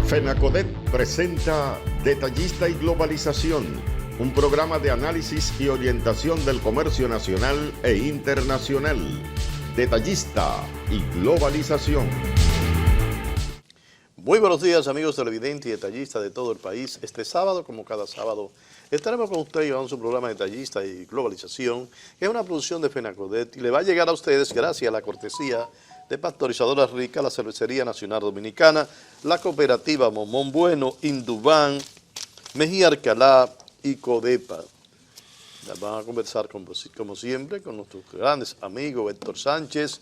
FENACODET presenta Detallista y Globalización, un programa de análisis y orientación del comercio nacional e internacional. Detallista y Globalización. Muy buenos días, amigos televidentes y detallistas de todo el país. Este sábado, como cada sábado, estaremos con ustedes llevando su programa Detallista y Globalización, que es una producción de FENACODET y le va a llegar a ustedes gracias a la cortesía de Pasteurizadora Rica, la Cervecería Nacional Dominicana, la Cooperativa Momón Bueno, Indubán, Mejía Alcalá y Codepa. Vamos a conversar, como siempre, con nuestros grandes amigos Héctor Sánchez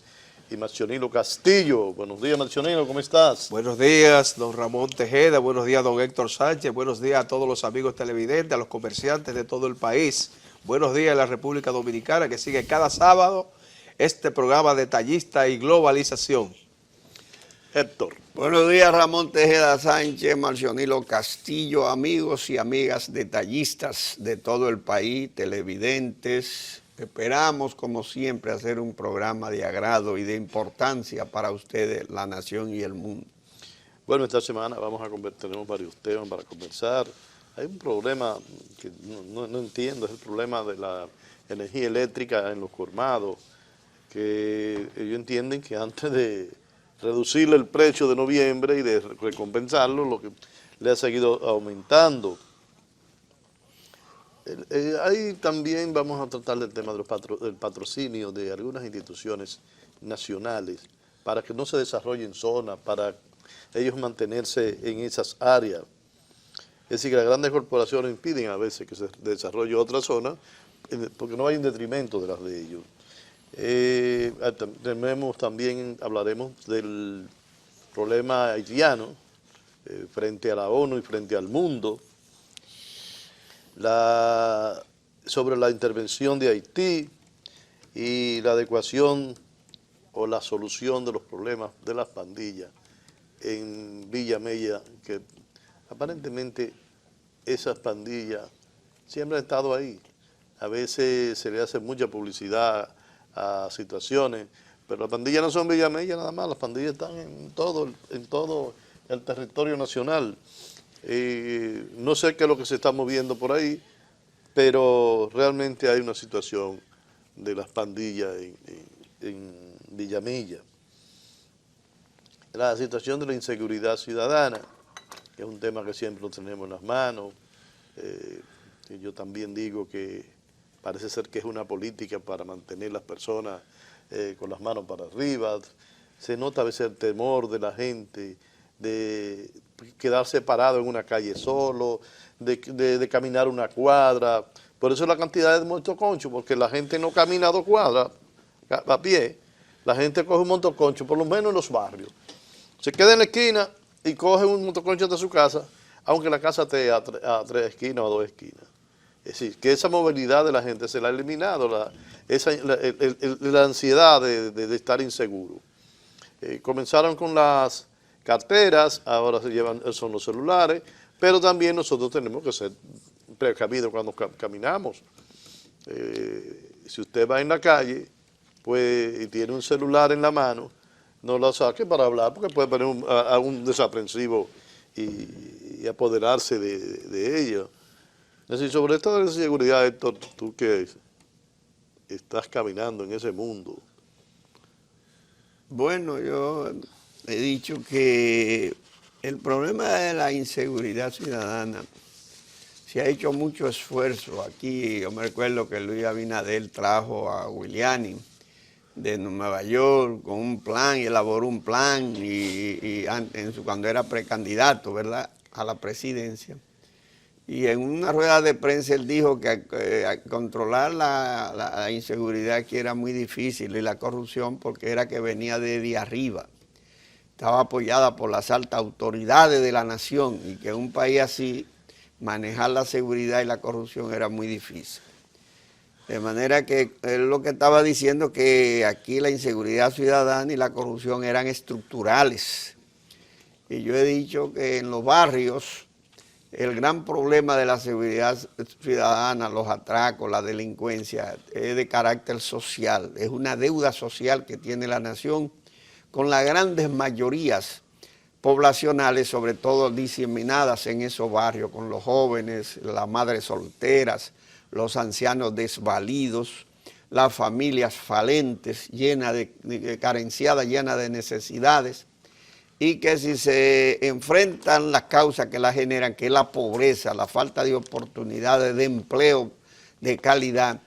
y Marcionilo Castillo. Buenos días, Marcionilo, ¿cómo estás? Buenos días, don Ramón Tejeda, buenos días, don Héctor Sánchez, buenos días a todos los amigos televidentes, a los comerciantes de todo el país. Buenos días a la República Dominicana, que sigue cada sábado este programa Detallista y Globalización. Héctor. Buenos días, Ramón Tejeda Sánchez, Marcionilo Castillo, amigos y amigas detallistas de todo el país, televidentes. Esperamos, como siempre, hacer un programa de agrado y de importancia para ustedes, la nación y el mundo. Bueno, esta semana tenemos varios temas para conversar. Hay un problema que no entiendo, es el problema de la energía eléctrica en los colmados, que ellos entienden que antes de reducirle el precio de noviembre y de recompensarlo, lo que le ha seguido aumentando. Ahí también vamos a tratar del tema del patrocinio de algunas instituciones nacionales para que no se desarrollen zonas, para ellos mantenerse en esas áreas. Es decir, que las grandes corporaciones impiden a veces que se desarrolle otra zona porque no hay un detrimento de las de ellos. Hablaremos del problema haitiano frente a la ONU y frente al mundo, sobre la intervención de Haití y la adecuación o la solución de los problemas de las pandillas en Villa Mella, que aparentemente esas pandillas siempre han estado ahí. A veces se le hace mucha publicidad a situaciones, pero las pandillas no son Villa Mella nada más, las pandillas están en todo el territorio nacional. No sé qué es lo que se está moviendo por ahí, pero realmente hay una situación de las pandillas en Villa Mella. La situación de la inseguridad ciudadana, que es un tema que siempre lo tenemos en las manos. Yo también digo que parece ser que es una política para mantener las personas con las manos para arriba. Se nota a veces el temor de la gente de quedarse parado en una calle solo, de caminar una cuadra. Por eso la cantidad de motoconchos, porque la gente no camina 2 cuadras a pie. La gente coge un motoconcho, por lo menos en los barrios. Se queda en la esquina y coge un motoconcho de su casa, aunque la casa esté a 3 esquinas o 2 esquinas. Es decir, que esa movilidad de la gente se la ha eliminado, la ansiedad de estar inseguro. Comenzaron con las carteras, ahora son los celulares, pero también nosotros tenemos que ser precavidos cuando caminamos. Si usted va en la calle pues, y tiene un celular en la mano, no lo saque para hablar, porque puede poner a un desaprensivo y apoderarse de ello. Es decir, sobre esto de la seguridad, Héctor, tú que estás caminando en ese mundo. Bueno, yo he dicho que el problema de la inseguridad ciudadana, se ha hecho mucho esfuerzo. Aquí yo me recuerdo que Luis Abinader trajo a Giuliani de Nueva York con un plan y elaboró un plan cuando era precandidato, ¿verdad?, a la presidencia. Y en una rueda de prensa él dijo que controlar la inseguridad aquí era muy difícil y la corrupción porque era que venía desde arriba. Estaba apoyada por las altas autoridades de la nación y que en un país así manejar la seguridad y la corrupción era muy difícil. De manera que él lo que estaba diciendo que aquí la inseguridad ciudadana y la corrupción eran estructurales. Y yo he dicho que en los barrios el gran problema de la seguridad ciudadana, los atracos, la delincuencia, es de carácter social. Es una deuda social que tiene la nación con las grandes mayorías poblacionales, sobre todo diseminadas en esos barrios, con los jóvenes, las madres solteras, los ancianos desvalidos, las familias falentes, carenciadas, llenas de necesidades, y que si se enfrentan las causas que la generan, que es la pobreza, la falta de oportunidades de empleo de calidad,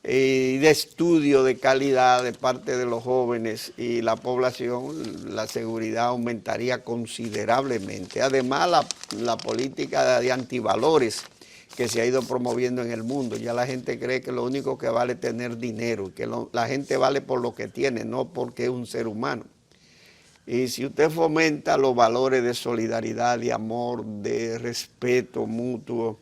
y de estudio de calidad de parte de los jóvenes y la población, la seguridad aumentaría considerablemente. Además, la política de antivalores que se ha ido promoviendo en el mundo, ya la gente cree que lo único que vale es tener dinero, que la gente vale por lo que tiene, no porque es un ser humano. Y si usted fomenta los valores de solidaridad, de amor, de respeto mutuo,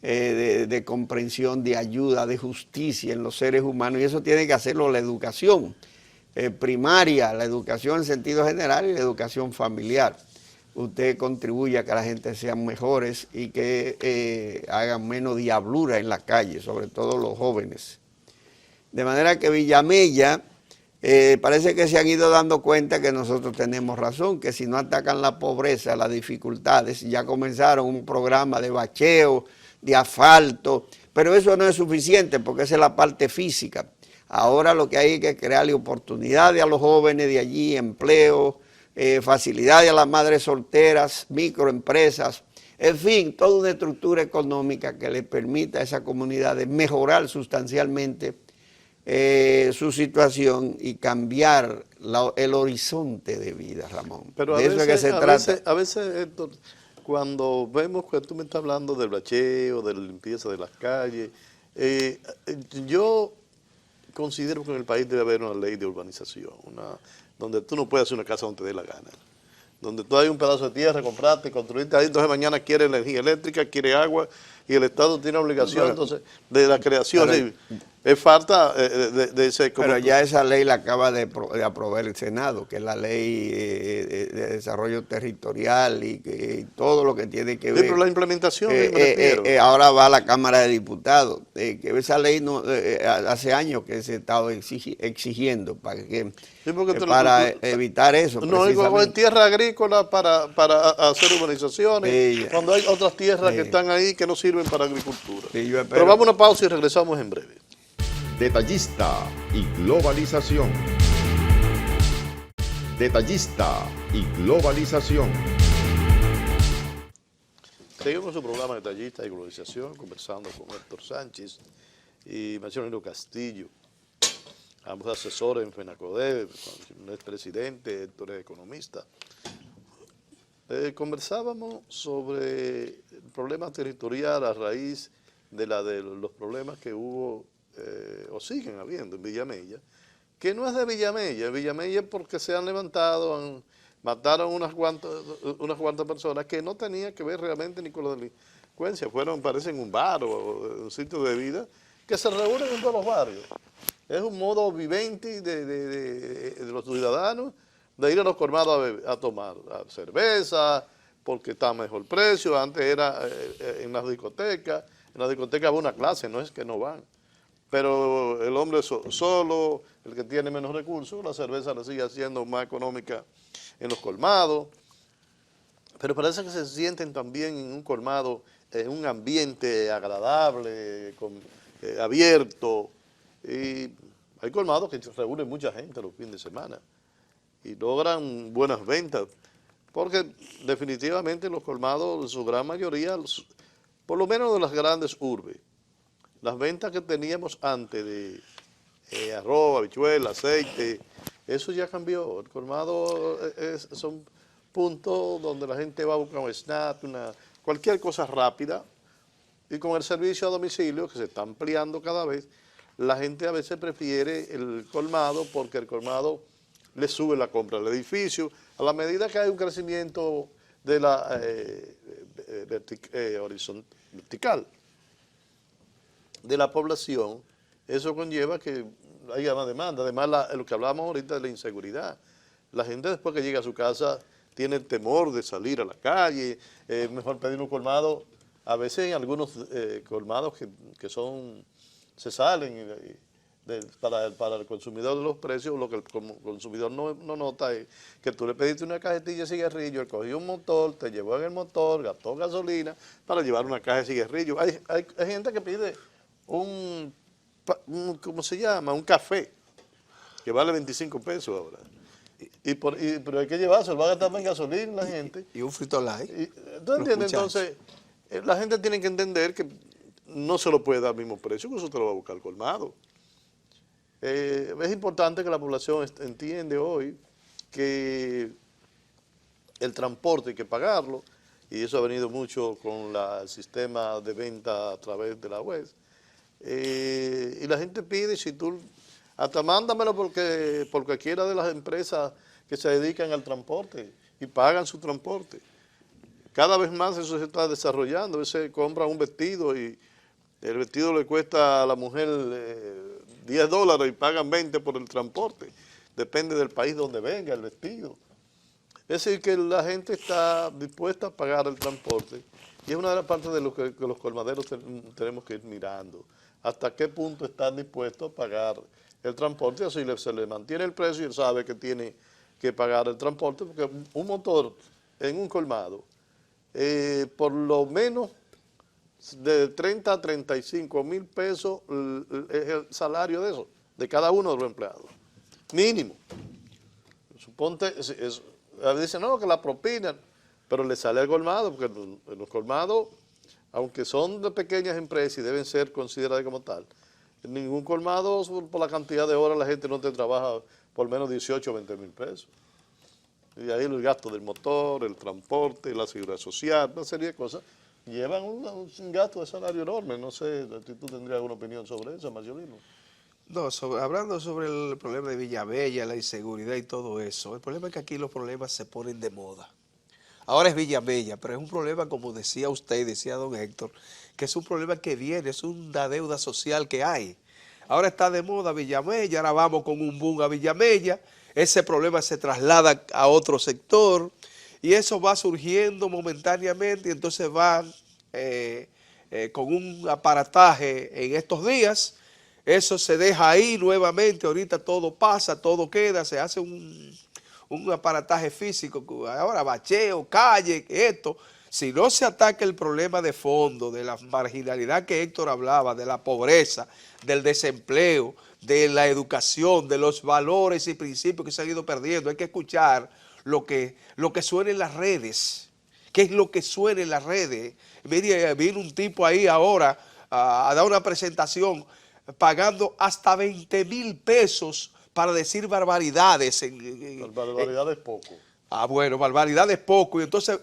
de comprensión, de ayuda, de justicia en los seres humanos, y eso tiene que hacerlo la educación primaria, la educación en sentido general y la educación familiar. Usted contribuye a que la gente sean mejores y que hagan menos diablura en la calle, sobre todo los jóvenes. De manera que Villamella parece que se han ido dando cuenta que nosotros tenemos razón, que si no atacan la pobreza, las dificultades, ya comenzaron un programa de bacheo, de asfalto, pero eso no es suficiente porque esa es la parte física. Ahora lo que hay es que crearle oportunidades a los jóvenes de allí, empleo, facilidades a las madres solteras, microempresas, en fin, toda una estructura económica que le permita a esa comunidad mejorar sustancialmente su situación y cambiar el horizonte de vida, Ramón. Pero de eso es que se trata. A veces, Héctor, cuando vemos que tú me estás hablando del bacheo, de la limpieza de las calles, yo considero que en el país debe haber una ley de urbanización, donde tú no puedes hacer una casa donde te dé la gana, donde tú hay un pedazo de tierra, compraste, construiste ahí, entonces mañana quiere energía eléctrica, quiere agua, y el Estado tiene obligación entonces de la creación. Es falta de ese... Pero ya esa ley la acaba de aprobar el Senado, que es la ley de desarrollo territorial y todo lo que tiene que ver. Sí, pero la implementación, me refiero. Ahora va a la Cámara de Diputados. Que esa ley no, hace años que se ha estado exigiendo para evitar eso. No, hay tierra agrícola para hacer urbanizaciones, cuando hay otras tierras que están ahí que no sirven para agricultura. Pero vamos a una pausa y regresamos en breve. Detallista y globalización. Detallista y globalización. Seguimos con su programa Detallista y Globalización, conversando con Héctor Sánchez y Marcelino Castillo, ambos asesores en FENACODE, uno es presidente, Héctor es economista. Conversábamos sobre el problema territorial a raíz de los problemas que hubo o siguen habiendo en Villamella, que no es de Villamella. En Villamella porque se han levantado, mataron unas cuantas personas que no tenían que ver realmente ni con la delincuencia, parecen un bar o un sitio de vida, que se reúnen en todos los barrios. Es un modo vivente de los ciudadanos de ir a los colmados a tomar cerveza, porque está a mejor precio. Antes era en las discotecas va una clase, no es que no van. Pero el hombre solo, el que tiene menos recursos, la cerveza le sigue siendo más económica en los colmados. Pero parece que se sienten también en un colmado, en un ambiente agradable, abierto. Y hay colmados que reúnen mucha gente los fines de semana y logran buenas ventas. Porque definitivamente los colmados, en su gran mayoría, por lo menos de las grandes urbes, las ventas que teníamos antes de arroz, habichuela, aceite, eso ya cambió. El colmado son puntos donde la gente va a buscar un snack, cualquier cosa rápida. Y con el servicio a domicilio, que se está ampliando cada vez, la gente a veces prefiere el colmado porque el colmado le sube la compra al edificio. A la medida que hay un crecimiento de la vertical de la población, eso conlleva que haya más demanda. Además, lo que hablábamos ahorita de la inseguridad. La gente después que llega a su casa tiene el temor de salir a la calle, mejor pedir un colmado. A veces en algunos colmados que se salen para el consumidor de los precios, lo que el consumidor no nota es que tú le pediste una cajetilla de cigarrillo, él cogió un motor, te llevó en el motor, gastó gasolina para llevar una caja de cigarrillo. Hay gente que pide ¿cómo se llama? Un café, que vale 25 pesos ahora. Pero hay que llevarse, va a gastar en gasolina la gente. Y un frito light. ¿Tú entiendes? Entonces, la gente tiene que entender que no se lo puede dar al mismo precio, que eso te lo va a buscar colmado. Es importante que la población entiende hoy que el transporte hay que pagarlo, y eso ha venido mucho con el sistema de venta a través de la web. Y la gente pide, si tú, hasta mándamelo por cualquiera de las empresas que se dedican al transporte y pagan su transporte. Cada vez más eso se está desarrollando. A veces compran un vestido y el vestido le cuesta a la mujer $10 y pagan 20 por el transporte. Depende del país donde venga el vestido. Es decir, que la gente está dispuesta a pagar el transporte, y es una de las partes de lo que los colmaderos tenemos que ir mirando. Hasta qué punto están dispuestos a pagar el transporte, así se le mantiene el precio y él sabe que tiene que pagar el transporte, porque un motor en un colmado, por lo menos de 30 a 35 mil pesos es el salario de eso, de cada uno de los empleados, mínimo. Suponte, dicen, no, que la propina, pero le sale al colmado, porque en los colmados, aunque son de pequeñas empresas y deben ser consideradas como tal, en ningún colmado, por la cantidad de horas, la gente no te trabaja por menos 18 o 20 mil pesos. Y ahí el gasto del motor, el transporte, la seguridad social, una serie de cosas, llevan un gasto de salario enorme. No sé, ¿tú tendrías alguna opinión sobre eso, Marciolino? No, hablando sobre el problema de Villamella, la inseguridad y todo eso, el problema es que aquí los problemas se ponen de moda. Ahora es Villamella, pero es un problema, como decía usted, decía don Héctor, que es un problema que viene, es una deuda social que hay. Ahora está de moda Villamella, ahora vamos con un boom a Villamella, ese problema se traslada a otro sector y eso va surgiendo momentáneamente y entonces van con un aparataje en estos días. Eso se deja ahí nuevamente, ahorita todo pasa, todo queda, se hace un aparataje físico, ahora bacheo, calle, esto. Si no se ataca el problema de fondo, de la marginalidad que Héctor hablaba, de la pobreza, del desempleo, de la educación, de los valores y principios que se han ido perdiendo, hay que escuchar lo que suena en las redes. ¿Qué es lo que suena en las redes? Mire, vino un tipo ahí ahora a dar una presentación pagando hasta 20,000 pesos para decir barbaridades. Barbaridades poco. Bueno, barbaridades poco. Y entonces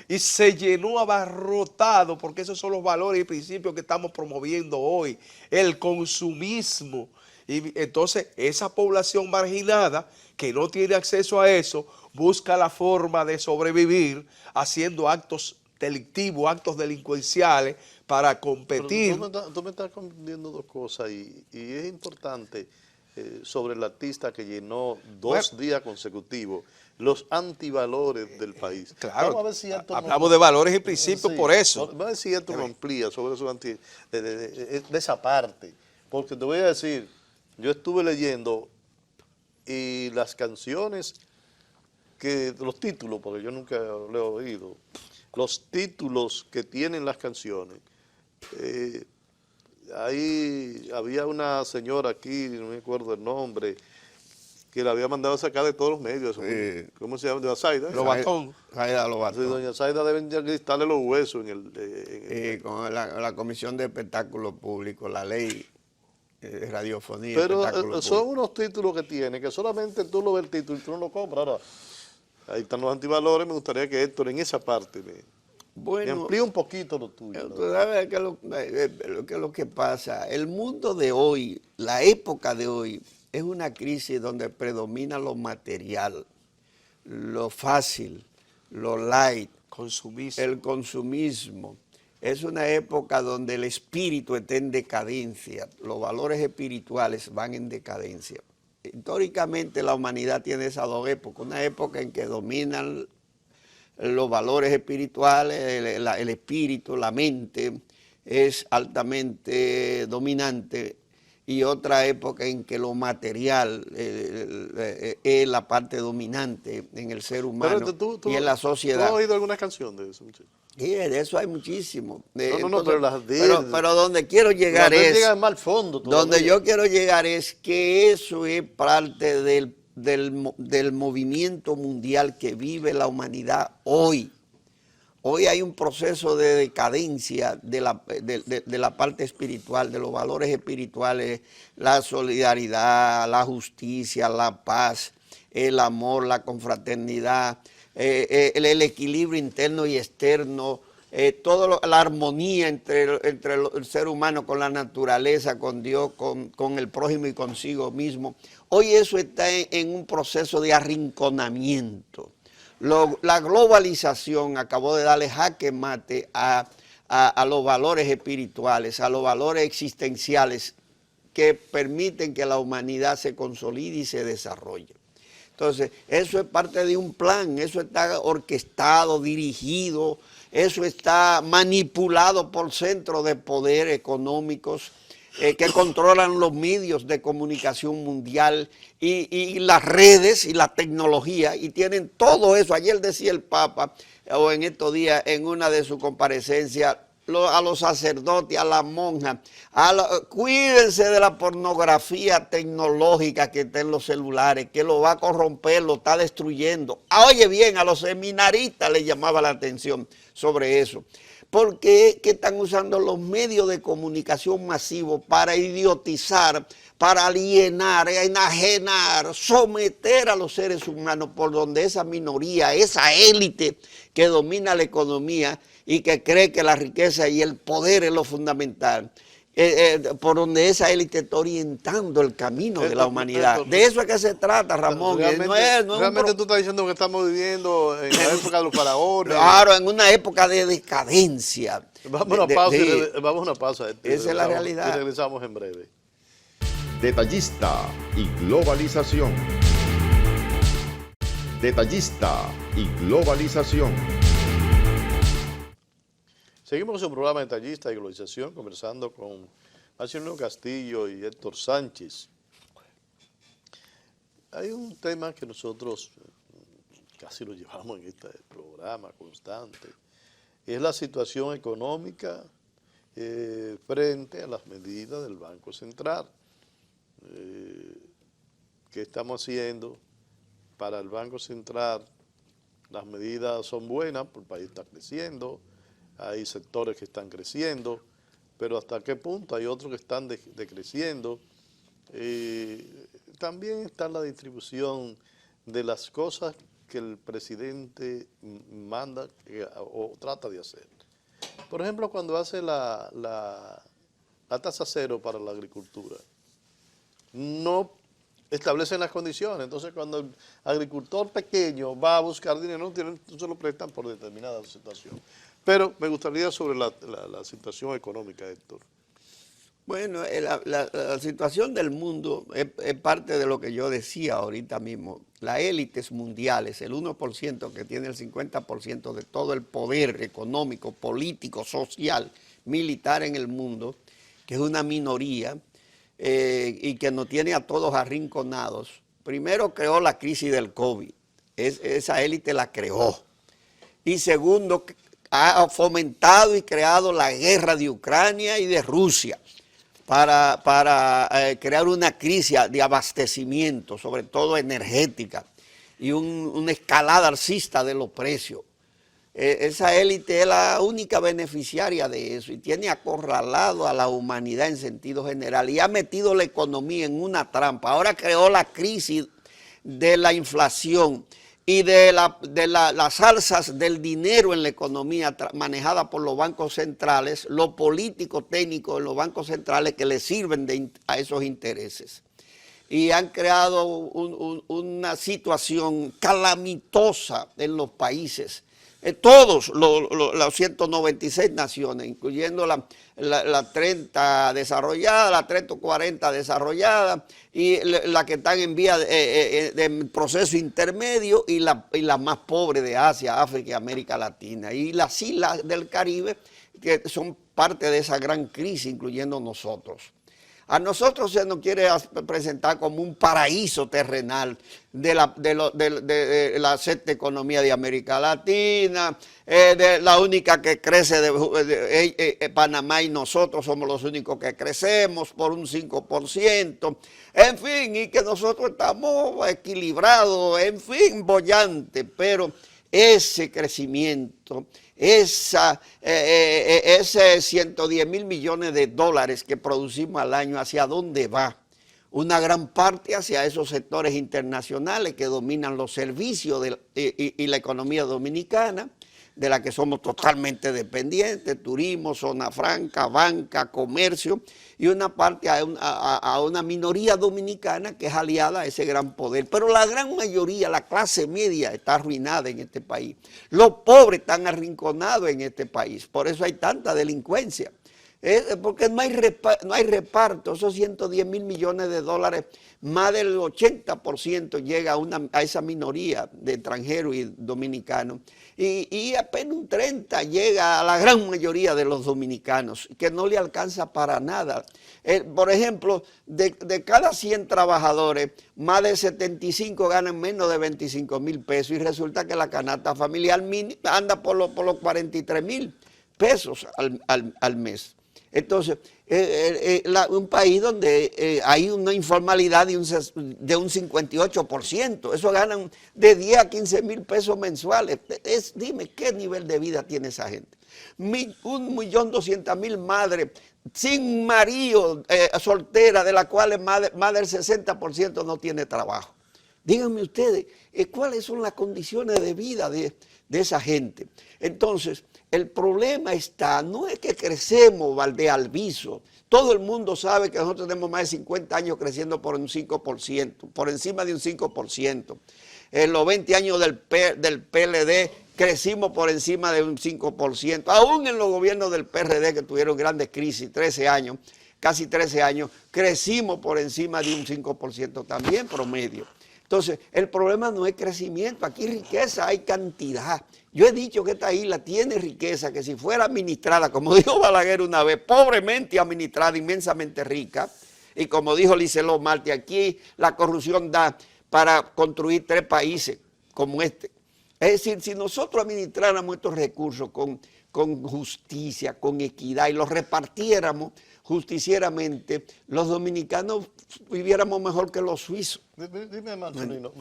y se llenó abarrotado, porque esos son los valores y principios que estamos promoviendo hoy. El consumismo. Y entonces esa población marginada que no tiene acceso a eso, busca la forma de sobrevivir haciendo actos delictivos, actos delincuenciales para competir. Tú me estás confundiendo dos cosas y es importante sobre el artista que llenó dos días consecutivos los antivalores del país. Claro, vamos a ver si hablamos de valores y principios por eso. Vamos a ver si esto lo amplía sobre eso de esa parte, porque te voy a decir, yo estuve leyendo y las canciones, los títulos, porque yo nunca lo he oído, los títulos que tienen las canciones. Ahí había una señora aquí, no me acuerdo el nombre, que la había mandado a sacar de todos los medios. ¿Cómo se llama? De Zaida. Lobatón. Zaida Lobatón. Sí, doña Zaida deben ya quitarle los huesos con la Comisión de Espectáculos Públicos, la ley de radiofonía. Pero son unos títulos que tiene, que solamente tú lo ves el título y tú no lo compras. Ahora, ahí están los antivalores. Me gustaría que Héctor en esa parte me amplíe un poquito lo tuyo. Tú sabes qué es lo que pasa. El mundo de hoy, la época de hoy, es una crisis donde predomina lo material, lo fácil, lo light, el consumismo. Es una época donde el espíritu está en decadencia, los valores espirituales van en decadencia. Históricamente la humanidad tiene esas dos épocas, una época en que dominan los valores espirituales, el espíritu, la mente es altamente dominante, y otra época en que lo material es la parte dominante en el ser humano y en la sociedad. ¿Tú has oído alguna canción de eso, muchacho? Sí, de eso hay muchísimo. No, pero las de pero donde quiero llegar es... llegan más al fondo todavía. Donde yo quiero llegar es que eso es parte del movimiento mundial que vive la humanidad hoy. Hoy hay un proceso de decadencia de la parte espiritual, de los valores espirituales, la solidaridad, la justicia, la paz, el amor, la confraternidad, el equilibrio interno y externo, la armonía entre el ser humano con la naturaleza, con Dios, con el prójimo y consigo mismo. Hoy eso está en un proceso de arrinconamiento. La globalización acabó de darle jaque mate a los valores espirituales, a los valores existenciales que permiten que la humanidad se consolide y se desarrolle. Entonces, eso es parte de un plan, eso está orquestado, dirigido, eso está manipulado por centros de poder económicos que controlan los medios de comunicación mundial y las redes y la tecnología, y tienen todo eso. Ayer decía el Papa, o en estos días, en una de sus comparecencias, a los sacerdotes, a las monjas, cuídense de la pornografía tecnológica que está en los celulares, que lo va a corromper, lo está destruyendo. Oye bien, a los seminaristas les llamaba la atención sobre eso. Porque es que están usando los medios de comunicación masivos para idiotizar, para alienar, enajenar, someter a los seres humanos, por donde esa minoría, esa élite que domina la economía y que cree que la riqueza y el poder es lo fundamental, por donde esa élite está orientando el camino de la humanidad. De eso es que se trata, Ramón. Realmente tú estás diciendo que estamos viviendo en la época de los faraones. Claro, en una época de decadencia. Vamos a una pausa. Esa es la realidad. Y regresamos en breve. Detallista y globalización. Detallista y globalización. Seguimos con su programa Detallista y Globalización, conversando con Maximiliano Castillo y Héctor Sánchez. Hay un tema que nosotros casi lo llevamos en este programa constante, y es la situación económica frente a las medidas del Banco Central. ¿Qué estamos haciendo para el Banco Central? Las medidas son buenas, porque el país está creciendo, hay sectores que están creciendo, pero hasta qué punto hay otros que están decreciendo. También está la distribución de las cosas que el presidente manda o trata de hacer. Por ejemplo, cuando hace la tasa cero para la agricultura, no establecen las condiciones. Entonces, cuando el agricultor pequeño va a buscar dinero, no se lo prestan por determinada situación. Pero me gustaría sobre la situación económica, Héctor. Bueno, la situación del mundo es parte de lo que yo decía ahorita mismo. Las élites mundiales, el 1% que tiene el 50% de todo el poder económico, político, social, militar en el mundo, que es una minoría y que nos tiene a todos arrinconados. Primero creó la crisis del COVID, esa élite la creó. Y segundo, ha fomentado y creado la guerra de Ucrania y de Rusia para crear una crisis de abastecimiento, sobre todo energética, y una escalada alcista de los precios. Esa élite es la única beneficiaria de eso y tiene acorralado a la humanidad en sentido general y ha metido la economía en una trampa. Ahora creó la crisis de la inflación y de las alzas del dinero en la economía manejada por los bancos centrales, los políticos técnicos en los bancos centrales que le sirven a esos intereses. Y han creado una situación calamitosa en los países. Todos los 196 naciones, incluyendo la 30 desarrollada, la 30 o 40 desarrollada y la que están en vía de proceso intermedio y la más pobre de Asia, África y América Latina. Y las islas del Caribe que son parte de esa gran crisis, incluyendo nosotros. A nosotros se nos quiere presentar como un paraíso terrenal de la sexta economía de América Latina, de la única que crece de Panamá, y nosotros somos los únicos que crecemos por un 5%, en fin, y que nosotros estamos equilibrados, en fin, bollante, pero ese crecimiento, ese 110.000 millones de dólares que producimos al año, ¿hacia dónde va? Una gran parte hacia esos sectores internacionales que dominan los servicios y la economía dominicana, de la que somos totalmente dependientes: turismo, zona franca, banca, comercio, y una parte a una minoría dominicana que es aliada a ese gran poder. Pero la gran mayoría, la clase media, está arruinada en este país. Los pobres están arrinconados en este país, por eso hay tanta delincuencia. Porque no hay reparto. Esos 110.000 millones de dólares, más del 80% llega a esa minoría de extranjeros y dominicanos, y apenas un 30% llega a la gran mayoría de los dominicanos, que no le alcanza para nada. Por ejemplo, de cada 100 trabajadores, más de 75 ganan menos de 25.000 pesos, y resulta que la canasta familiar anda por los 43.000 pesos al mes. Entonces, un país donde hay una informalidad de un 58%, eso ganan de 10 a 15.000 pesos mensuales. Dime, ¿qué nivel de vida tiene esa gente? 1.200.000 madres sin marido, solteras, de las cuales más del 60% no tiene trabajo. Díganme ustedes, ¿cuáles son las condiciones de vida de esa gente? Entonces, el problema no es que crecemos de Alviso. Todo el mundo sabe que nosotros tenemos más de 50 años creciendo por un 5%, por encima de un 5%. En los 20 años del PLD crecimos por encima de un 5%. Aún en los gobiernos del PRD, que tuvieron grandes crisis, 13 años, casi 13 años, crecimos por encima de un 5% también promedio. Entonces, el problema no es crecimiento, aquí riqueza hay cantidad. Yo he dicho que esta isla tiene riqueza, que si fuera administrada, como dijo Balaguer una vez, pobremente administrada, inmensamente rica, y como dijo Liceló Marte, aquí la corrupción da para construir 3 países como este. Es decir, si nosotros administráramos estos recursos con justicia, con equidad, y los repartiéramos justicieramente, los dominicanos viviéramos mejor que los suizos. Dime, Marcelino,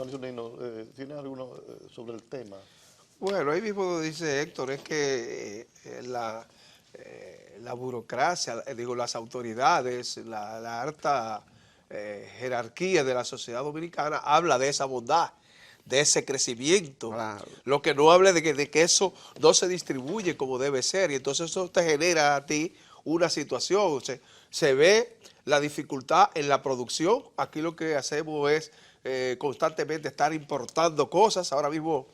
¿tienes alguno sobre el tema? Bueno, ahí mismo dice Héctor, es que la burocracia, las autoridades, la alta jerarquía de la sociedad dominicana habla de esa bondad, de ese crecimiento. Claro. Lo que no habla de que eso no se distribuye como debe ser, y entonces eso te genera a ti una situación. Se ve la dificultad en la producción. Aquí lo que hacemos es constantemente estar importando cosas. Ahora mismo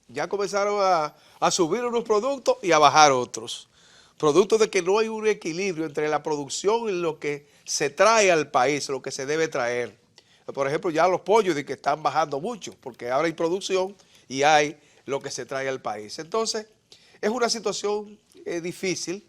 ya comenzaron a subir unos productos y a bajar otros. Producto de que no hay un equilibrio entre la producción y lo que se trae al país, lo que se debe traer. Por ejemplo, ya los pollos de que están bajando mucho, porque ahora hay producción y hay lo que se trae al país. Entonces, es una situación difícil,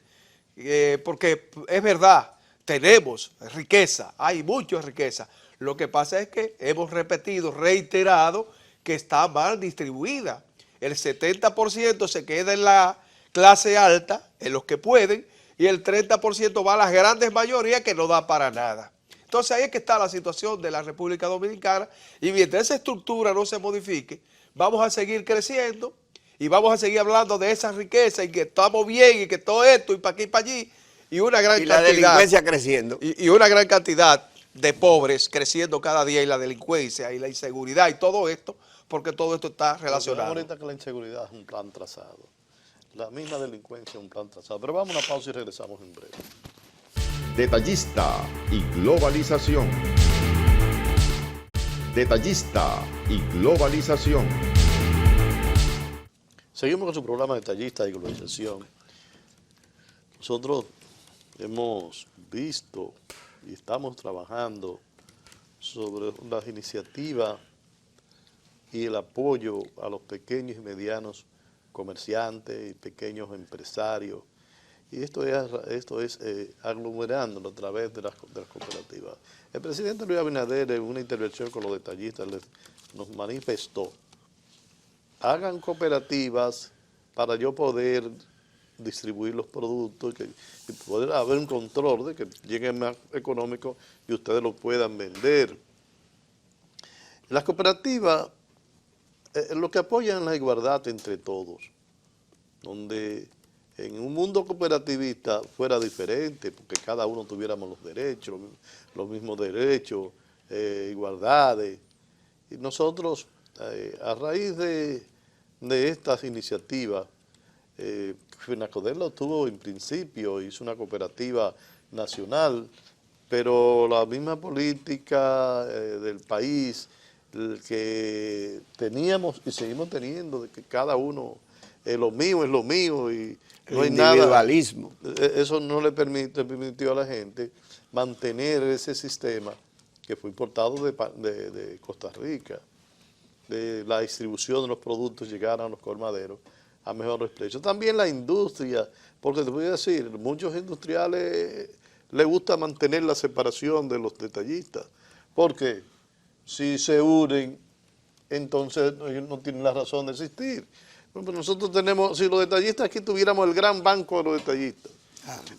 porque es verdad, tenemos riqueza, hay mucha riqueza. Lo que pasa es que hemos reiterado, que está mal distribuida. El 70% se queda en la clase alta, en los que pueden, y el 30% va a las grandes mayorías, que no da para nada. Entonces ahí es que está la situación de la República Dominicana, y mientras esa estructura no se modifique, vamos a seguir creciendo y vamos a seguir hablando de esa riqueza y que estamos bien y que todo esto y para aquí y para allí, y una gran cantidad, la delincuencia creciendo. Y una gran cantidad de pobres creciendo cada día, y la delincuencia y la inseguridad y todo esto, porque todo esto está relacionado. Ahorita que la inseguridad es un plan trazado, la misma delincuencia es un plan trazado. Pero vamos a una pausa y regresamos en breve. Detallista y globalización. Detallista y globalización. Seguimos con su programa Detallista y Globalización. Nosotros hemos visto y estamos trabajando sobre las iniciativas y el apoyo a los pequeños y medianos comerciantes y pequeños empresarios Y esto es aglomerándolo a través de las cooperativas. El presidente Luis Abinader, en una intervención con los detallistas, nos manifestó: hagan cooperativas para yo poder distribuir los productos y poder haber un control de que lleguen más económicos y ustedes lo puedan vender. Las cooperativas lo que apoyan es la igualdad entre todos, donde en un mundo cooperativista fuera diferente, porque cada uno tuviéramos los mismos derechos, igualdades. Y nosotros, a raíz de estas iniciativas, FENACODER lo tuvo en principio, hizo una cooperativa nacional, pero la misma política del país que teníamos y seguimos teniendo, de que cada uno lo mío es lo mío y no hay nada. Individualismo. Eso no le permitió a la gente mantener ese sistema que fue importado de Costa Rica, de la distribución de los productos llegar a los colmaderos a mejores precios. También la industria, porque te voy a decir, muchos industriales les gusta mantener la separación de los detallistas, porque si se unen, entonces ellos no tienen la razón de existir. Bueno, pues nosotros tenemos, si los detallistas aquí tuviéramos el gran banco de los detallistas,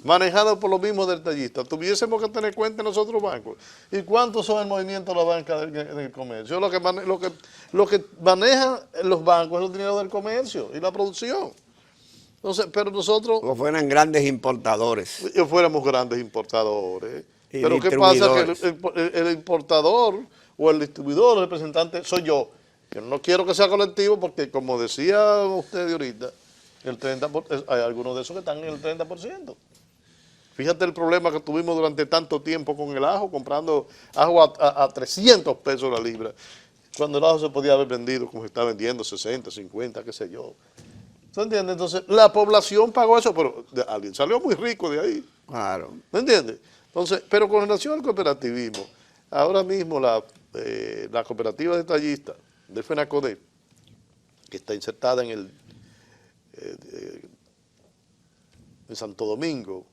manejado por los mismos detallistas, tuviésemos que tener cuenta en los otros bancos. ¿Y cuántos son el movimiento de la banca del comercio? Lo que manejan los bancos es el dinero del comercio y la producción. Entonces, pero nosotros... O fueran grandes importadores. Fuéramos grandes importadores. Y pero ¿qué pasa? Que el importador o el distribuidor, el representante, soy yo. Yo no quiero que sea colectivo porque, como decía usted ahorita, hay algunos de esos que están en el 30%. Fíjate el problema que tuvimos durante tanto tiempo con el ajo, comprando ajo a 300 pesos la libra, cuando el ajo se podía haber vendido como se está vendiendo, 60, 50, qué sé yo. ¿Se entiende? Entonces, la población pagó eso, pero alguien salió muy rico de ahí. Claro. ¿Me entiendes? Entonces, pero con relación al cooperativismo, ahora mismo la cooperativa detallista de FENACODER, que está insertada en Santo Domingo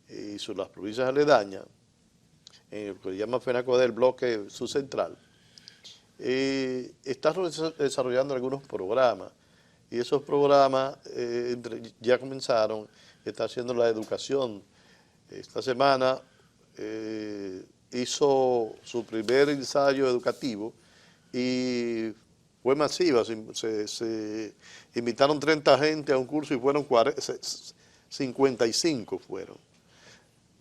y las provincias aledañas, en lo que se llama FENACODER, bloque subcentral, está desarrollando algunos programas, y esos programas ya comenzaron, está haciendo la educación. Esta semana hizo su primer ensayo educativo y fue masiva. Se invitaron 30 gente a un curso y fueron 55 fueron,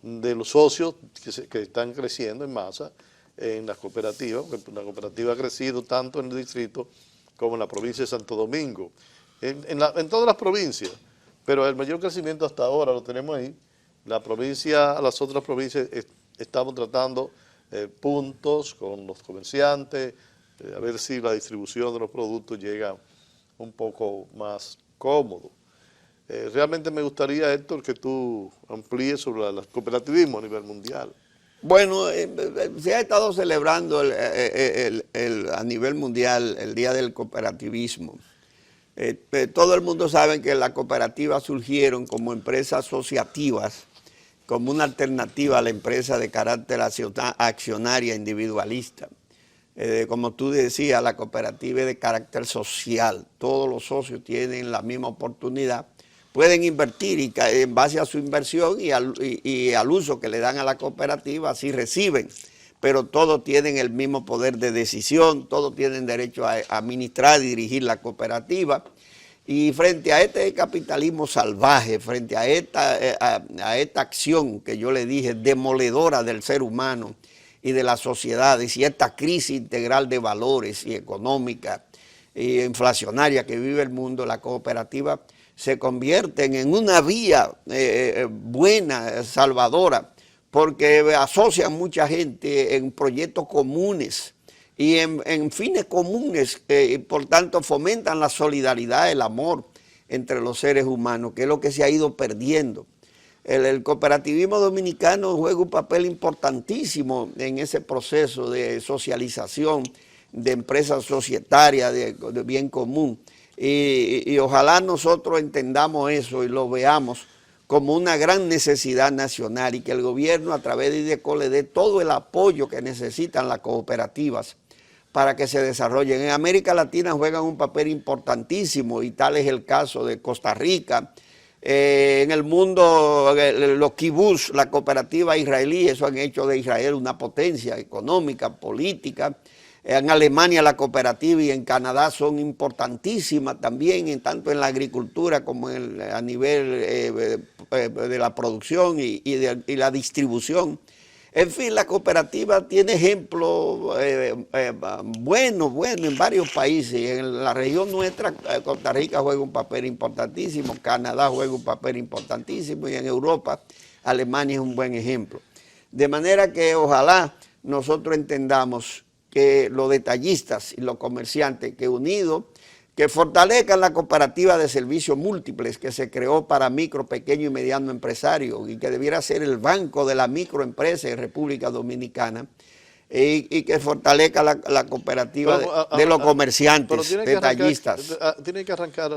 de los socios que están creciendo en masa en las cooperativas, porque la cooperativa ha crecido tanto en el distrito como en la provincia de Santo Domingo, en todas las provincias, pero el mayor crecimiento hasta ahora lo tenemos ahí. Las otras provincias estamos tratando puntos con los comerciantes, a ver si la distribución de los productos llega un poco más cómodo. Realmente me gustaría, Héctor, que tú amplíes sobre el cooperativismo a nivel mundial. Bueno, se ha estado celebrando a nivel mundial el Día del Cooperativismo. Todo el mundo sabe que las cooperativas surgieron como empresas asociativas, como una alternativa a la empresa de carácter accionaria individualista. Como tú decías, la cooperativa es de carácter social. Todos los socios tienen la misma oportunidad. Pueden invertir y en base a su inversión y al uso que le dan a la cooperativa, así reciben. Pero todos tienen el mismo poder de decisión, todos tienen derecho a administrar y dirigir la cooperativa. Y frente a este capitalismo salvaje, frente a esta acción que yo le dije, demoledora del ser humano y de las sociedades, y esta crisis integral de valores y económica e inflacionaria que vive el mundo, la cooperativa se convierten en una vía buena, salvadora, porque asocian mucha gente en proyectos comunes y en fines comunes, por tanto fomentan la solidaridad, el amor entre los seres humanos, que es lo que se ha ido perdiendo. El cooperativismo dominicano juega un papel importantísimo en ese proceso de socialización de empresas societarias, de bien común. Y ojalá nosotros entendamos eso y lo veamos como una gran necesidad nacional y que el gobierno a través de IDECO le dé todo el apoyo que necesitan las cooperativas para que se desarrollen. En América Latina juegan un papel importantísimo y tal es el caso de Costa Rica. En el mundo, los kibbutz, la cooperativa israelí, eso han hecho de Israel una potencia económica, política. En Alemania la cooperativa y en Canadá son importantísimas también, tanto en la agricultura como a nivel de la producción y la distribución. En fin, la cooperativa tiene ejemplos buenos en varios países. En la región nuestra, Costa Rica juega un papel importantísimo, Canadá juega un papel importantísimo y en Europa, Alemania es un buen ejemplo. De manera que ojalá nosotros entendamos que los detallistas y los comerciantes que unidos, que fortalezcan la cooperativa de servicios múltiples que se creó para micro, pequeño y mediano empresarios y que debiera ser el banco de la microempresa en República Dominicana y que fortalezca la cooperativa de los comerciantes, detallistas. Tiene que arrancar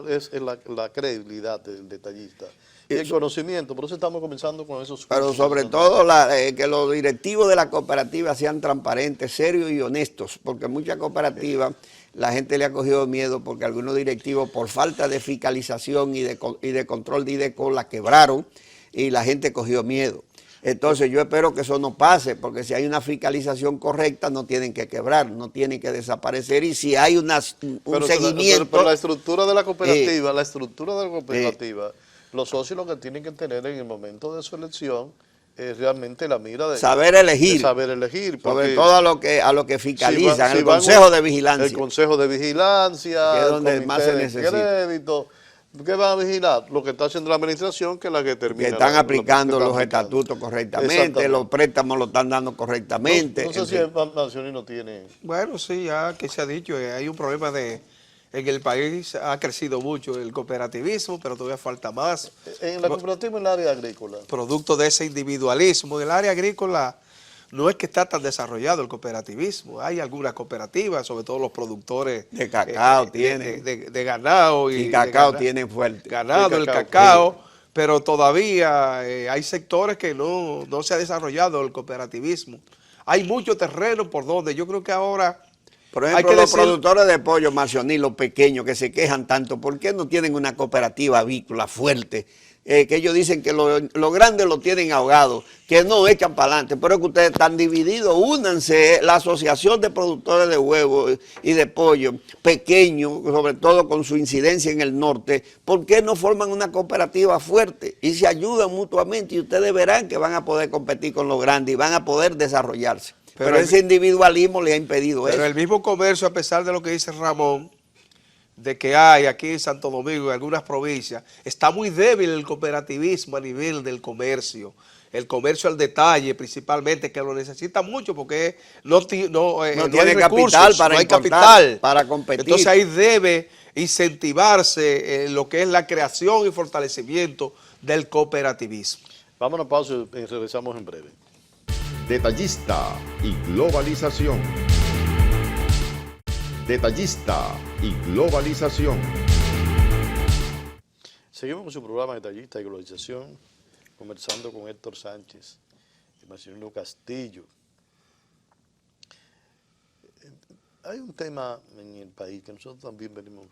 la credibilidad del detallista. Y el conocimiento, por eso estamos comenzando con esos cursos. Pero sobre todo que los directivos de la cooperativa sean transparentes, serios y honestos, porque muchas cooperativas la gente le ha cogido miedo porque algunos directivos por falta de fiscalización y de control de IDECO la quebraron y la gente cogió miedo. Entonces yo espero que eso no pase, porque si hay una fiscalización correcta no tienen que quebrar, no tienen que desaparecer y si hay un seguimiento... Pero la estructura de la cooperativa, los socios lo que tienen que tener en el momento de su elección es realmente la mira de saber elegir. Sobre todo a lo que fiscalizan, el Consejo de Vigilancia. El Consejo de Vigilancia, que es donde el más se Comité necesita. de Crédito. ¿Qué van a vigilar? Lo que está haciendo la administración, que es la que termina. Que están aplicando los estatutos correctamente, los préstamos lo están dando correctamente. No sé si el Nacional tiene... Bueno, sí, ya que se ha dicho, hay un problema en el país ha crecido mucho el cooperativismo, pero todavía falta más. En la cooperativa en el área agrícola. Producto de ese individualismo. En el área agrícola no es que está tan desarrollado el cooperativismo. Hay algunas cooperativas, sobre todo los productores de cacao tienen. De ganado. Y cacao tienen fuerte. Ganado, el cacao. Pero todavía hay sectores que no se ha desarrollado el cooperativismo. Hay mucho terreno por donde yo creo que ahora... Por ejemplo, los productores de pollo, Marcioní, los pequeños que se quejan tanto, ¿por qué no tienen una cooperativa avícola fuerte? Que ellos dicen que los grandes lo tienen ahogado, que no echan para adelante, pero es que ustedes están divididos, únanse, la Asociación de Productores de Huevos y de Pollo, pequeños, sobre todo con su incidencia en el norte, ¿por qué no forman una cooperativa fuerte? Y se ayudan mutuamente y ustedes verán que van a poder competir con los grandes y van a poder desarrollarse. Pero ese individualismo le ha impedido eso. Pero el mismo comercio, a pesar de lo que dice Ramón, de que hay aquí en Santo Domingo y en algunas provincias, está muy débil el cooperativismo a nivel del comercio. El comercio al detalle, principalmente, que lo necesita mucho porque no tiene capital para capital para competir. Entonces ahí debe incentivarse lo que es la creación y fortalecimiento del cooperativismo. Vamos a una pausa y regresamos en breve. Detallista y globalización. Detallista y globalización. Seguimos con su programa Detallista y Globalización, conversando con Héctor Sánchez y Marcelino Castillo. Hay un tema en el país que nosotros también venimos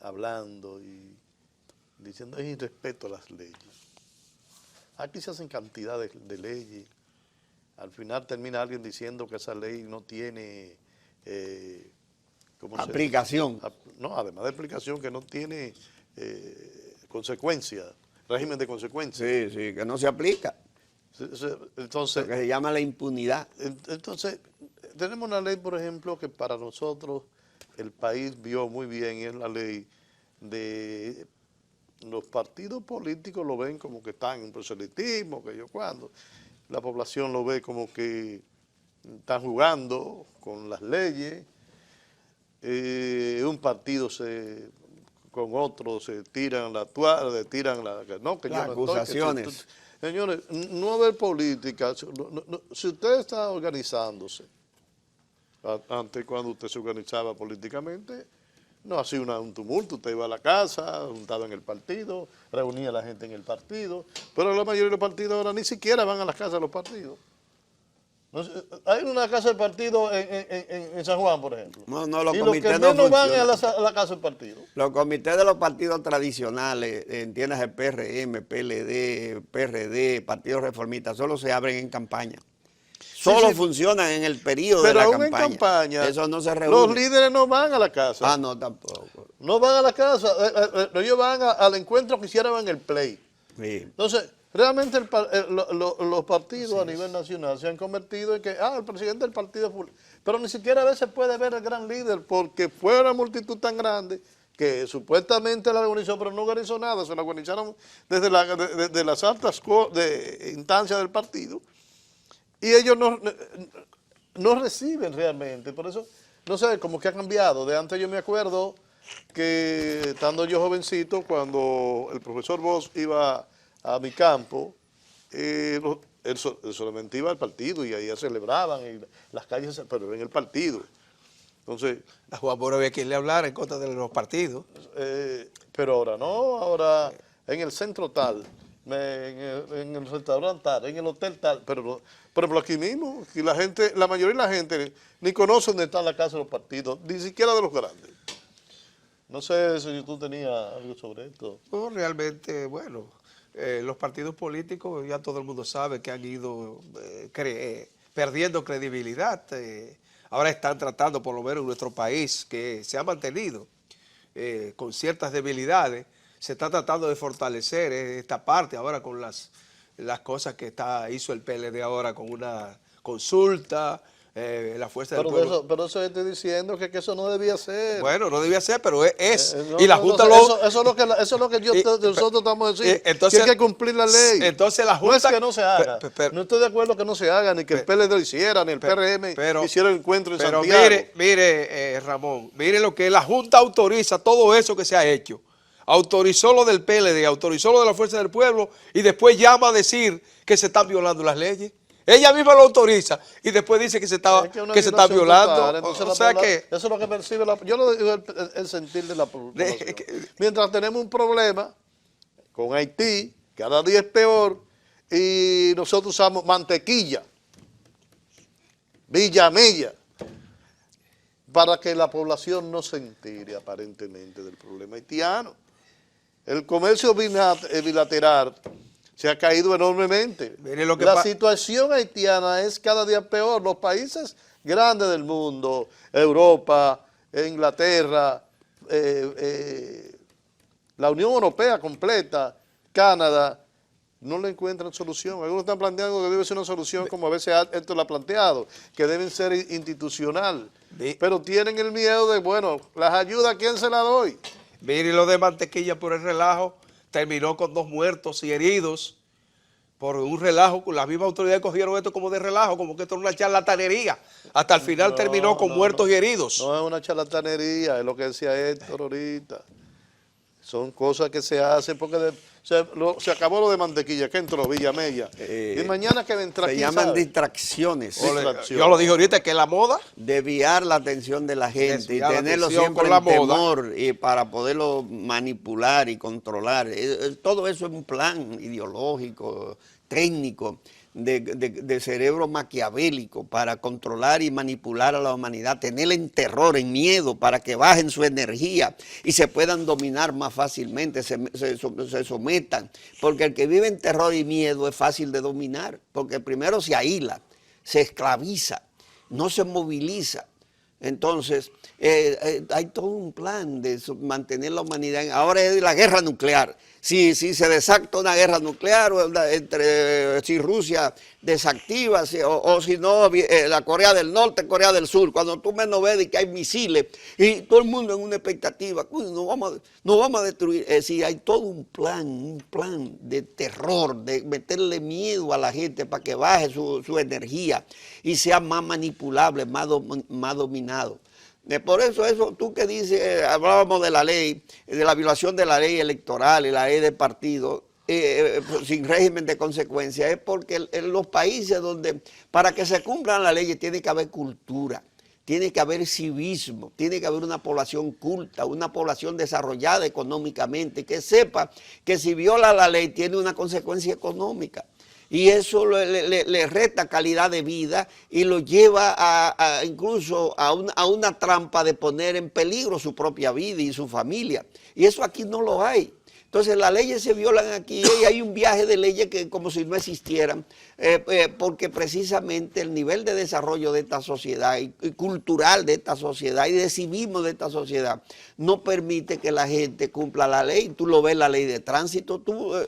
hablando y diciendo es irrespeto a las leyes. Aquí se hacen cantidades de leyes. Al final termina alguien diciendo que esa ley no tiene aplicación. No, además de aplicación, que no tiene consecuencias, régimen de consecuencias. Sí, que no se aplica. Entonces, lo que se llama la impunidad. Entonces, tenemos una ley, por ejemplo, que para nosotros el país vio muy bien, y es la ley de... Los partidos políticos lo ven como que están en proselitismo, que yo cuando. La población lo ve como que están jugando con las leyes. Un partido con otro se tiran la toalla, las acusaciones. Señores, no haber política. Si usted está organizándose, antes cuando usted se organizaba políticamente, no hacía un tumulto, usted iba a la casa, juntaba en el partido, reunía a la gente en el partido, pero la mayoría de los partidos ahora ni siquiera van a las casas de los partidos. No sé, hay una casa del partido en San Juan, por ejemplo. No, los y los que comités no menos van funcionan. a la casa del partido. Los comités de los partidos tradicionales, entiendas el PRM, PLD, PRD, Partido Reformista, solo se abren en campaña. Solo funcionan en el periodo de Pero la aún campaña. en campaña, Eso no se reúne. los líderes no van a la casa. Ah, no, tampoco. No van a la casa, ellos van al encuentro que hicieron en el Play. Sí. Entonces, realmente los partidos a nivel nacional se han convertido en que, el presidente del partido, pero ni siquiera a veces puede ver el gran líder porque fue una multitud tan grande que supuestamente la organizó, pero no organizó nada, se la organizaron desde las altas instancias del partido y ellos no reciben realmente, por eso, no sé, como que ha cambiado. De antes yo me acuerdo que estando yo jovencito, cuando el profesor Bosch iba a mi campo, él solamente iba al partido y ahí celebraban, y las calles, pero en el partido. Entonces, A Juan Bosch había quien le hablara en contra de los partidos. pero ahora no, ahora en el centro tal, en el restaurante tal, en el hotel tal, pero por ejemplo aquí mismo, y la mayoría de la gente ni conoce dónde está la casa de los partidos, ni siquiera de los grandes. No sé si tú tenías algo sobre esto. No, realmente, bueno, los partidos políticos ya todo el mundo sabe que han ido perdiendo credibilidad. Ahora están tratando, por lo menos en nuestro país, que se ha mantenido con ciertas debilidades, se está tratando de fortalecer esta parte ahora con las cosas que hizo el PLD ahora con una consulta, la fuerza del pueblo. Pero eso estoy diciendo que eso no debía ser. Bueno, no debía ser, pero es. No, y la Junta lo... Eso es lo que nosotros estamos diciendo, entonces, que hay que cumplir la ley. Entonces la Junta... No es que no se haga. No estoy de acuerdo que no se haga, ni que el PLD lo hiciera, ni el PRM hiciera el encuentro en Santiago. Pero mire, Ramón, mire lo que la Junta autoriza, todo eso que se ha hecho. Autorizó lo del PLD, autorizó lo de la Fuerza del Pueblo y después llama a decir que se están violando las leyes. Ella misma lo autoriza y después dice que se está violando. Total, o sea que... Eso es lo que percibe yo lo digo el sentir de la población. Mientras tenemos un problema con Haití, cada día es peor, y nosotros usamos mantequilla, villamella, para que la población no se entere aparentemente del problema haitiano. El comercio bilateral se ha caído enormemente. La situación haitiana es cada día peor. Los países grandes del mundo, Europa, Inglaterra, la Unión Europea completa, Canadá, no le encuentran solución. Algunos están planteando que debe ser una solución como a veces esto lo ha planteado, que deben ser institucional. Pero tienen el miedo de, bueno, las ayudas, ¿a quién se las doy? Mire, lo de mantequilla por el relajo terminó con 2 muertos y heridos por un relajo. Las mismas autoridades cogieron esto como de relajo, como que esto es una charlatanería. Hasta el final terminó con muertos y heridos. No es una charlatanería, es lo que decía Héctor ahorita. Son cosas que se hacen porque se acabó lo de mantequilla, que entró Villamella. Y mañana que entra, se llaman distracciones. Yo lo dije ahorita, que es la moda. Desviar la atención de la gente y tenerlo siempre en temor y para poderlo manipular y controlar. Todo eso es un plan ideológico, técnico, de cerebro maquiavélico para controlar y manipular a la humanidad, tenerla en terror, en miedo, para que bajen su energía y se puedan dominar más fácilmente, se sometan. Porque el que vive en terror y miedo es fácil de dominar, porque primero se aísla, se esclaviza, no se moviliza. Entonces, hay todo un plan de mantener la humanidad. Ahora es la guerra nuclear. Si se desacta una guerra nuclear, si Rusia desactiva, o si no, la Corea del Norte, Corea del Sur, cuando tú menos ves que hay misiles y todo el mundo en una expectativa, nos vamos a destruir. Hay todo un plan de terror, de meterle miedo a la gente para que baje su energía y sea más manipulable, más dominado. Por eso, tú que dices, hablábamos de la ley, de la violación de la ley electoral y la ley de partido, sin régimen de consecuencia, es porque en los países donde, para que se cumplan las leyes, tiene que haber cultura, tiene que haber civismo, tiene que haber una población culta, una población desarrollada económicamente, que sepa que si viola la ley tiene una consecuencia económica. Y eso le resta calidad de vida y lo lleva incluso a una trampa de poner en peligro su propia vida y su familia. Y eso aquí no lo hay. Entonces las leyes se violan aquí y hay un viaje de leyes que como si no existieran, porque precisamente el nivel de desarrollo de esta sociedad y cultural de esta sociedad y de civismo de esta sociedad no permite que la gente cumpla la ley. Tú lo ves, la ley de tránsito,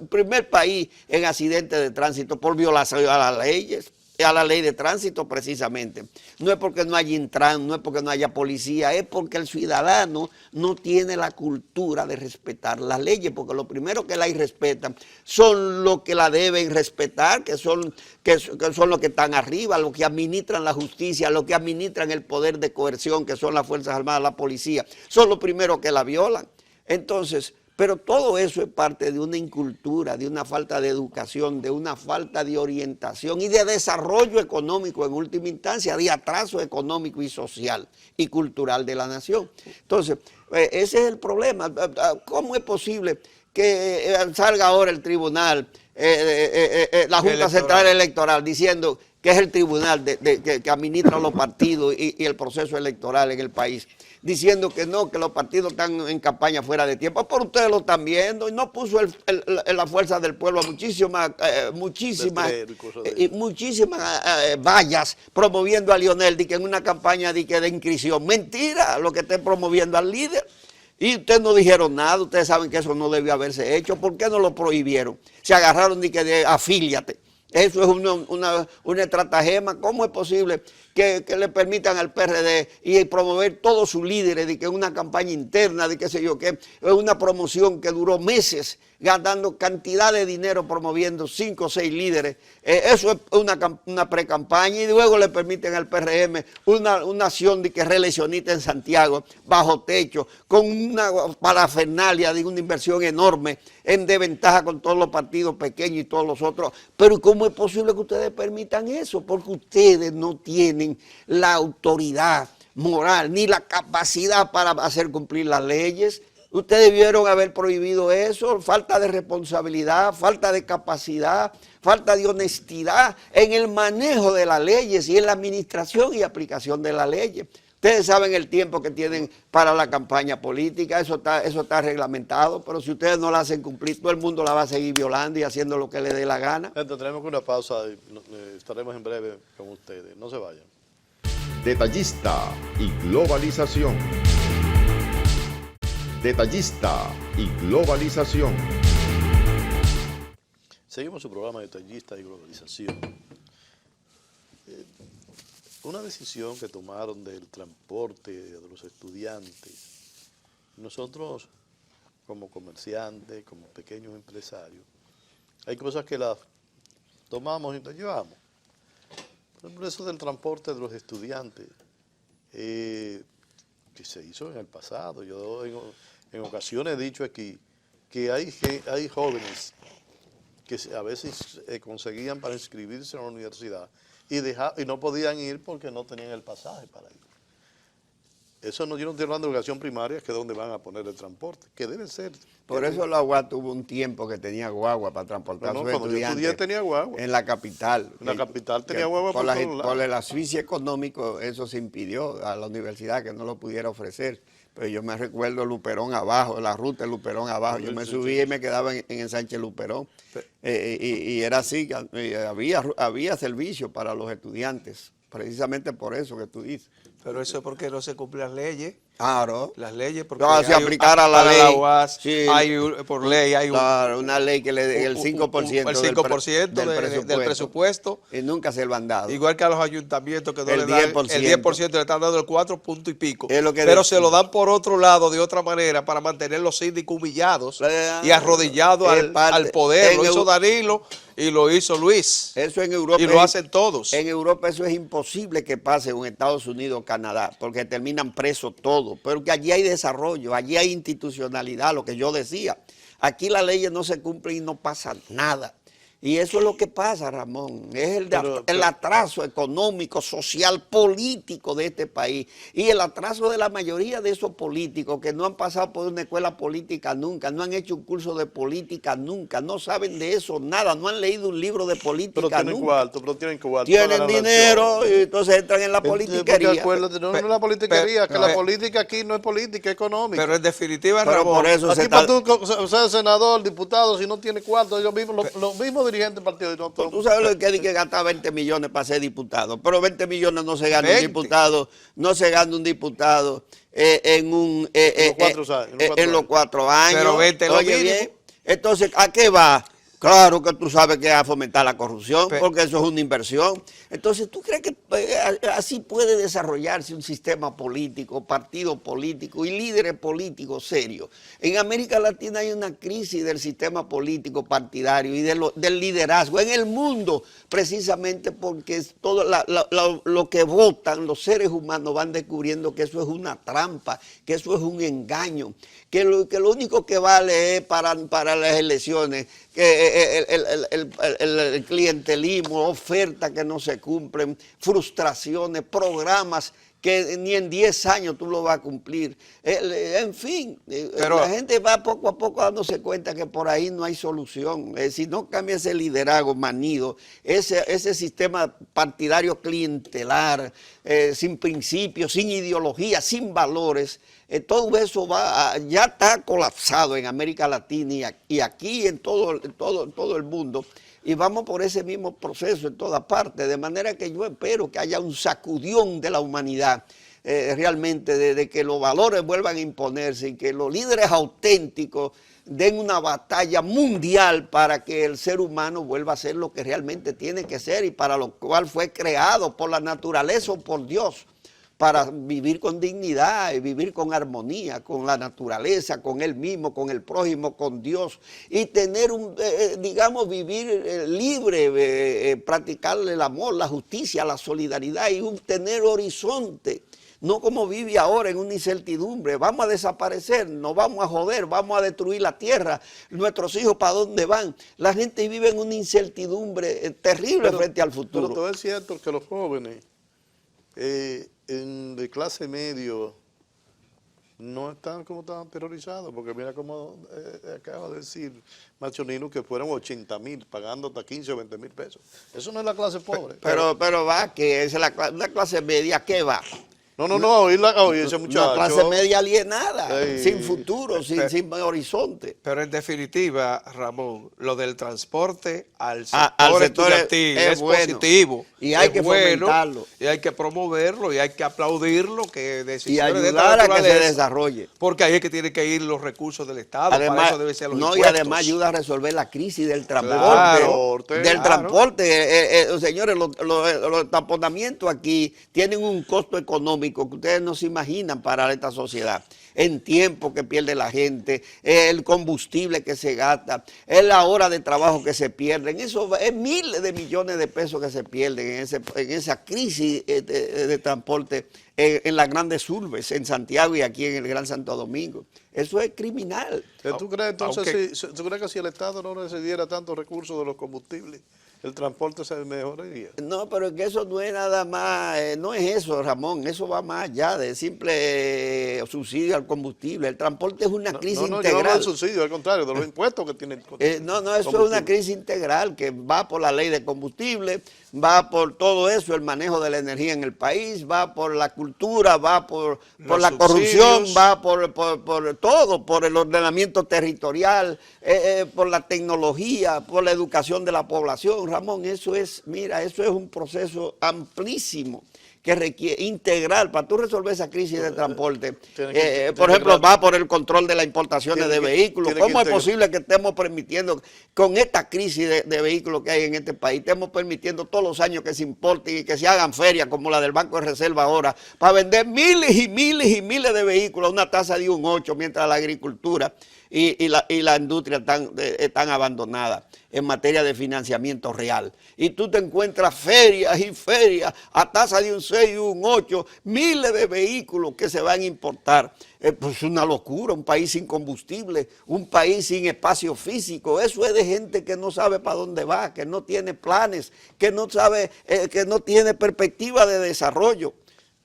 primer país en accidentes de tránsito por violación a las leyes. A la ley de tránsito precisamente. No es porque no haya Intran, no es porque no haya policía, es porque el ciudadano no tiene la cultura de respetar las leyes, porque lo primero que la irrespetan son los que la deben respetar, que son los que están arriba, los que administran la justicia, los que administran el poder de coerción, que son las Fuerzas Armadas, la policía, son los primeros que la violan. Entonces, pero todo eso es parte de una incultura, de una falta de educación, de una falta de orientación y de desarrollo económico en última instancia, de atraso económico y social y cultural de la nación. Entonces, ese es el problema. ¿Cómo es posible que salga ahora el tribunal, la Junta Central Electoral, diciendo que es el tribunal que administra los partidos y el proceso electoral en el país, diciendo que no, que los partidos están en campaña fuera de tiempo? Por ustedes lo están viendo, y no puso la fuerza del pueblo a muchísimas vallas promoviendo a Lionel en una campaña de inscripción. Mentira, lo que estén promoviendo al líder. Y ustedes no dijeron nada, ustedes saben que eso no debió haberse hecho. ¿Por qué no lo prohibieron? Se agarraron de afíliate. Eso es una estratagema. ¿Cómo es posible que le permitan al PRD y promover todos sus líderes de que una campaña interna, de qué sé yo qué, es una promoción que duró meses, gastando cantidad de dinero promoviendo 5 o 6 líderes? Eso es una pre-campaña, y luego le permiten al PRM una acción de que reeleccionista en Santiago, bajo techo, con una parafernalia de una inversión enorme, en desventaja con todos los partidos pequeños y todos los otros. Pero ¿cómo es posible que ustedes permitan eso? Porque ustedes no tienen la autoridad moral ni la capacidad para hacer cumplir las leyes. Ustedes debieron haber prohibido eso. Falta de responsabilidad, falta de capacidad, falta de honestidad en el manejo de las leyes y en la administración y aplicación de las leyes. Ustedes saben el tiempo que tienen para la campaña política, eso está reglamentado, pero si ustedes no la hacen cumplir, todo el mundo la va a seguir violando y haciendo lo que le dé la gana. Entonces, tenemos una pausa y estaremos en breve con ustedes. No se vayan. Detallista y globalización. Detallista y globalización. Seguimos su programa Detallista y Globalización. Una decisión que tomaron del transporte de los estudiantes. Nosotros, como comerciantes, como pequeños empresarios, hay cosas que las tomamos y las llevamos. Por ejemplo, eso del transporte de los estudiantes, que se hizo en el pasado. Yo en ocasiones he dicho aquí que hay jóvenes que a veces conseguían para inscribirse en la universidad y no podían ir porque no tenían el pasaje para ir. Eso no, yo no estoy hablando de educación primaria, que es donde van a poner el transporte, que debe ser. Por eso la UAS tuvo un tiempo que tenía guagua para transportar a sus estudiantes. Cuando yo estudié tenía guagua. En la capital. En la capital tenía guagua por todos lados. Por el asfixia económico, eso se impidió a la universidad que no lo pudiera ofrecer. Pero yo me recuerdo Luperón abajo, la ruta de Luperón abajo. Yo me subía y me quedaba en el Sánchez Luperón. Y era así, había servicio para los estudiantes, precisamente por eso que tú dices. Pero eso es porque no se cumplen las leyes. Claro. Las leyes, porque no, si aplicara la ley. La UAS, sí, por ley hay una ley que le dé el 5%, el 5% del presupuesto. Y nunca se lo han dado. Igual que a los ayuntamientos que no el le dan 10%. El 10%, le están dando el 4 punto y pico. Pero se lo dan por otro lado, de otra manera, para mantener los síndicos humillados y arrodillados al poder. Lo hizo Danilo y lo hizo Luis. Eso en Europa. Y lo hacen todos. En Europa eso es imposible que pase en Estados Unidos o Canadá, porque terminan presos todos. Pero que allí hay desarrollo, allí hay institucionalidad, lo que yo decía. Aquí las leyes no se cumplen y no pasa nada. Y eso es lo que pasa, Ramón, es Pero- el atraso económico, social, político de este país y el atraso de la mayoría de esos políticos que no han pasado por una escuela política nunca, no han hecho un curso de política nunca, no saben de eso nada, no han leído un libro de política Pero tienen nunca. cuarto, pero tienen cuarto. Tienen para ganar dinero elecciones. y entonces entran en la Porque politiquería. acuérdate, no es la politiquería, que la pero- política aquí no es política, es económica. Pero en definitiva, Pero Ramón, por eso se Aquí está... para tú ser senador, diputado, si no tiene cuarto, ellos mismos, los mismos dirigentes del partido. No, Tú sabes lo que hay que gastar 20 millones para ser diputado, pero 20 millones no se gana un 20. diputado, no se gana un diputado en los 4 años. Pero 20 es lo Oye, mínimo. bien, entonces, ¿a qué va? Claro que tú sabes que es a fomentar la corrupción, Pe- porque eso es una inversión. Entonces, ¿tú crees que así puede desarrollarse un sistema político, partido político y líderes políticos serios? En América Latina hay una crisis del sistema político partidario y del liderazgo en el mundo, precisamente porque todo lo que votan los seres humanos van descubriendo que eso es una trampa, que eso es un engaño, que lo único que vale es para las elecciones, que el clientelismo, ofertas que no se cumplen, frustraciones, programas que ni en 10 años tú lo vas a cumplir. En fin, Pero- la gente va poco a poco dándose cuenta que por ahí no hay solución. Si no cambia ese liderazgo manido, ese sistema partidario clientelar, sin principios, sin ideología, sin valores, todo eso ya está colapsado en América Latina y aquí en todo el mundo. Y vamos por ese mismo proceso en todas partes, de manera que yo espero que haya un sacudión de la humanidad, realmente, de que los valores vuelvan a imponerse y que los líderes auténticos den una batalla mundial para que el ser humano vuelva a ser lo que realmente tiene que ser y para lo cual fue creado por la naturaleza o por Dios, para vivir con dignidad y vivir con armonía, con la naturaleza, con él mismo, con el prójimo, con Dios, y tener digamos, vivir libre, practicar el amor, la justicia, la solidaridad y tener horizonte. No como vive ahora en una incertidumbre, vamos a desaparecer, nos vamos a joder, vamos a destruir la tierra, nuestros hijos ¿para dónde van? La gente vive en una incertidumbre terrible frente al futuro. Pero todo es cierto que los jóvenes de clase medio no están como tan terrorizados, porque mira como acaba de decir Machonino que fueron 80,000 pagando hasta 15 o 20 mil pesos. Eso no es la clase pobre. Pero va, que es una clase media, ¿qué va? No, oí ese muchacho. Una clase media alienada, Ey. sin futuro, sin horizonte. pero en definitiva, Ramón, lo del transporte al Al sector sector estudiantil es es bueno. positivo. Y hay es que bueno, fomentarlo. y hay que promoverlo, y hay que aplaudirlo, que Y decisiones de esta ayudar a que se naturaleza, desarrolle. porque ahí es que tienen que ir los recursos del Estado, para Además, eso deben ser los y impuestos. además ayuda a resolver la crisis del transporte. Claro, del claro. transporte. Señores, los taponamientos aquí tienen un costo económico que ustedes no se imaginan para esta sociedad. En tiempo que pierde la gente, el combustible que se gasta, es la hora de trabajo que se pierden. Eso es miles de millones de pesos que se pierden en esa crisis de transporte en las grandes urbes, en Santiago y aquí en el Gran Santo Domingo. Eso es criminal. ¿Tú crees entonces Aunque- ¿tú crees que si el Estado no recibiera tantos recursos de los combustibles, el transporte se mejoraría? No, pero es que eso no es nada más, no es eso, Ramón, eso va más allá de simple subsidio al combustible. El transporte es una crisis Yo no hablo integral. del subsidio, al contrario, de los impuestos que tienen. No, eso es una combustible. crisis integral que va por la ley de combustible, va por todo eso, el manejo de la energía en el país, va por la cultura, va por Los la corrupción, subsidios. va por todo, por el ordenamiento territorial, por la tecnología, por la educación de la población. Ramón, eso es un proceso amplísimo que requiere integral para tú resolver esa crisis de transporte. Por ejemplo, va por el control de las importaciones de vehículos. ¿Cómo es posible que estemos permitiendo, con esta crisis de vehículos que hay en este país, estemos permitiendo todos los años que se importen y que se hagan ferias como la del Banco de Reserva ahora, para vender miles y miles y miles de vehículos a una tasa de un 8, mientras la agricultura y la industria están abandonadas en materia de financiamiento real. Y tú te encuentras ferias y ferias a tasa de un 6 y un 8, miles de vehículos que se van a importar. Pues una locura, un país sin combustible, un país sin espacio físico. Eso es de gente que no sabe para dónde va, que no tiene planes, que no sabe, que no tiene perspectiva de desarrollo.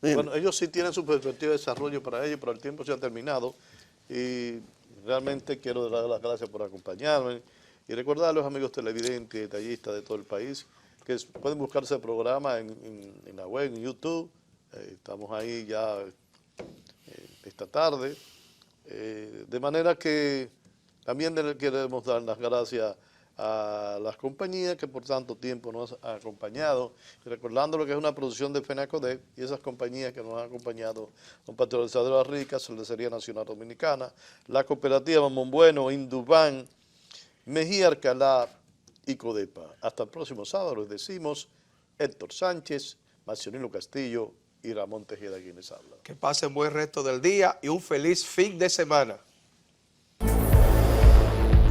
Bueno, ellos sí tienen su perspectiva de desarrollo para ellos, pero el tiempo se ha terminado y realmente quiero dar las gracias por acompañarme y recordar a los amigos televidentes y detallistas de todo el país que pueden buscarse el programa en la web, en YouTube. Estamos ahí ya esta tarde, de manera que también queremos dar las gracias a las compañías que por tanto tiempo nos han acompañado, recordando lo que es una producción de FENACODEP y esas compañías que nos han acompañado son Pasteurizadora Rica, Cervecería Nacional Dominicana, la Cooperativa Mamón Bueno, Indubán, Mejía Alcalá y Codepa. Hasta el próximo sábado, les decimos Héctor Sánchez, Marcelino Castillo y Ramón Tejeda quienes hablan. Que pasen buen resto del día y un feliz fin de semana.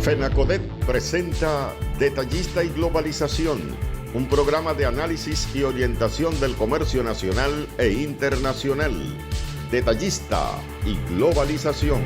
FENACODEP presenta Detallista y Globalización, un programa de análisis y orientación del comercio nacional e internacional. Detallista y Globalización.